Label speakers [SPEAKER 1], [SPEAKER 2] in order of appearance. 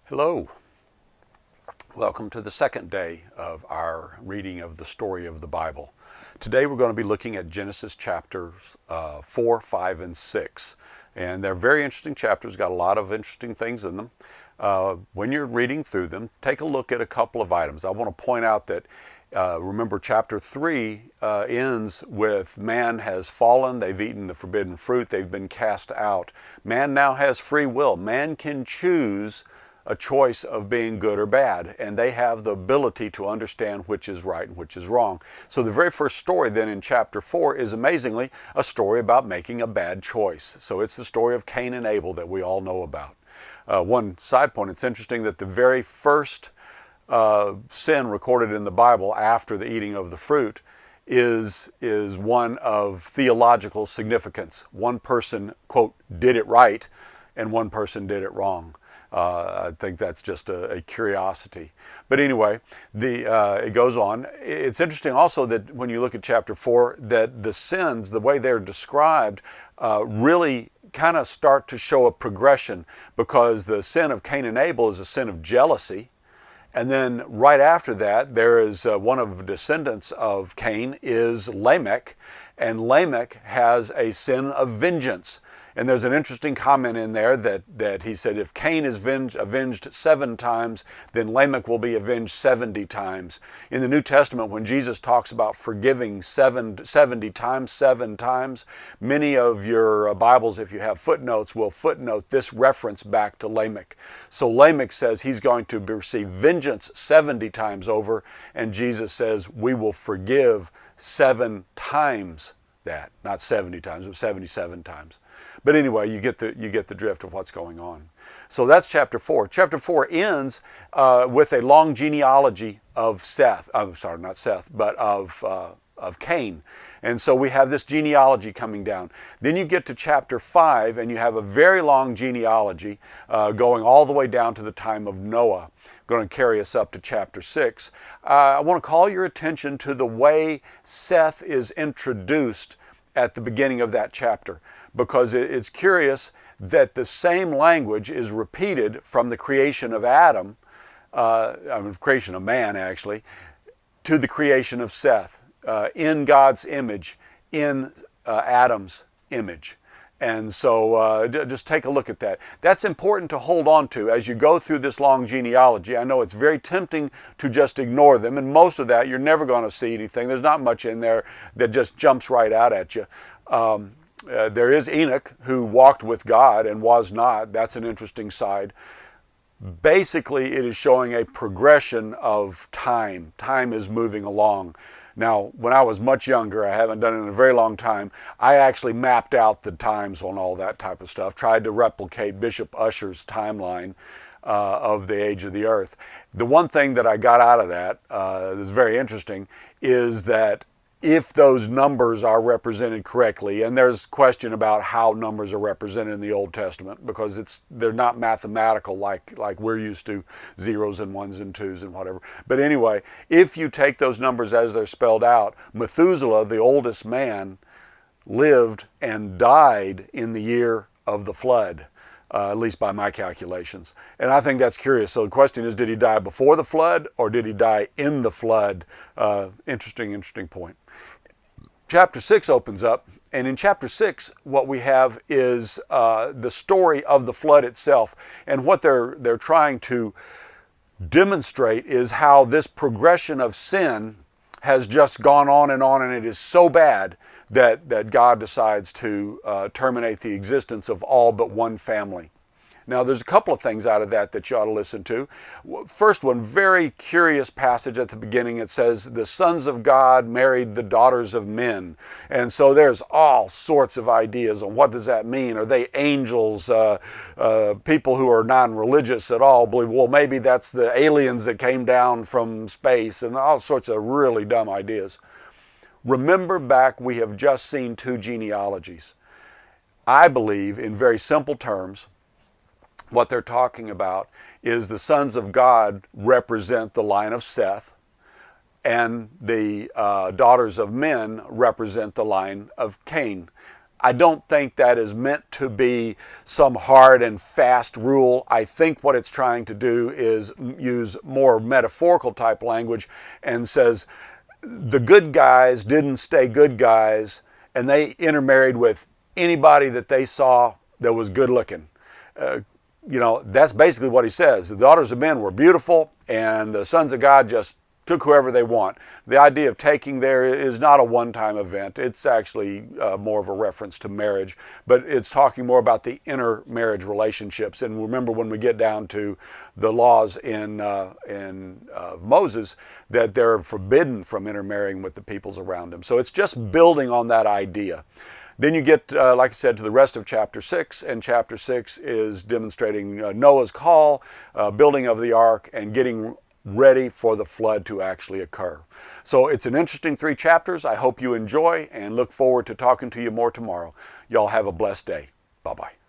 [SPEAKER 1] Hello. Welcome to the second day of our reading of the story of the Bible. Today we're going to be looking at Genesis chapters 4, 5, and 6. And they're very interesting chapters, got a lot of interesting things in them. When you're reading through them, take a look at a couple of items. I want to point out that remember, chapter 3 ends with man has fallen, they've eaten the forbidden fruit, they've been cast out. Man now has free will. Man can choose a choice of being good or bad, and they have the ability to understand which is right and which is wrong. So the very first story then in chapter 4 is amazingly a story about making a bad choice. So it's the story of Cain and Abel that we all know about. One side point, it's interesting that the very first sin recorded in the Bible after the eating of the fruit is one of theological significance. One person, quote, did it right, and one person did it wrong. I think that's just a curiosity. But anyway, it goes on. It's interesting also that when you look at chapter 4, that the sins, the way they're described, really kind of start to show a progression, because the sin of Cain and Abel is a sin of jealousy. And then right after that, there is one of the descendants of Cain is Lamech, and Lamech has a sin of vengeance. And there's an interesting comment in there that he said, if Cain is avenged 7 times, then Lamech will be avenged 70 times. In the New Testament, when Jesus talks about forgiving 70 times, 7 times, many of your Bibles, if you have footnotes, will footnote this reference back to Lamech. So Lamech says he's going to receive vengeance 70 times over, and Jesus says we will forgive 7 times that. Not 70 times, but 77 times. But anyway, you get the drift of what's going on. So that's chapter 4. Chapter 4 ends with a long genealogy of Seth. I'm sorry, not Seth, but of Cain. And so we have this genealogy coming down. Then you get to chapter 5, and you have a very long genealogy going all the way down to the time of Noah. Going to carry us up to chapter 6. I want to call your attention to the way Seth is introduced at the beginning of that chapter, because it's curious that the same language is repeated from the creation of Adam, creation of man actually, to the creation of Seth, in God's image, in Adam's image. And so just take a look at that. That's important to hold on to as you go through this long genealogy. I know it's very tempting to just ignore them, and most of that you're never going to see anything. There's not much in there that just jumps right out at you. There is Enoch, who walked with God and was not. That's an interesting side. Basically, it is showing a progression of time. Time is moving along. Now, when I was much younger, I haven't done it in a very long time, I actually mapped out the times on all that type of stuff, tried to replicate Bishop Ussher's timeline of the age of the earth. The one thing that I got out of that that's very interesting is that if those numbers are represented correctly, and there's question about how numbers are represented in the Old Testament, because they're not mathematical like we're used to, zeros and ones and twos and whatever. But anyway, if you take those numbers as they're spelled out, Methuselah, the oldest man, lived and died in the year of the flood. At least by my calculations. And I think that's curious. So the question is, did he die before the flood, or did he die in the flood? Interesting point. Chapter 6 opens up, and in chapter 6, what we have is the story of the flood itself. And what they're trying to demonstrate is how this progression of sin has just gone on, and it is so bad that God decides to terminate the existence of all but one family. Now, there's a couple of things out of that you ought to listen to. First one, very curious passage at the beginning. It says, the sons of God married the daughters of men. And so there's all sorts of ideas on what does that mean. Are they angels? People who are non-religious at all believe, well, maybe that's the aliens that came down from space, and all sorts of really dumb ideas. Remember back, we have just seen 2 genealogies. I believe, in very simple terms, what they're talking about is the sons of God represent the line of Seth, and the daughters of men represent the line of Cain. I don't think that is meant to be some hard and fast rule. I think what it's trying to do is use more metaphorical type language and says the good guys didn't stay good guys and they intermarried with anybody that they saw that was good looking. That's basically what he says. The daughters of men were beautiful, and the sons of God just took whoever they want. The idea of taking there is not a one-time event. It's actually more of a reference to marriage, but it's talking more about the intermarriage relationships. And remember, when we get down to the laws in Moses, that they're forbidden from intermarrying with the peoples around them. So it's just building on that idea. Then you get, like I said, to the rest of chapter 6, and chapter 6 is demonstrating Noah's call, building of the ark, and getting ready for the flood to actually occur. So it's an interesting 3 chapters. I hope you enjoy and look forward to talking to you more tomorrow. Y'all have a blessed day. Bye-bye.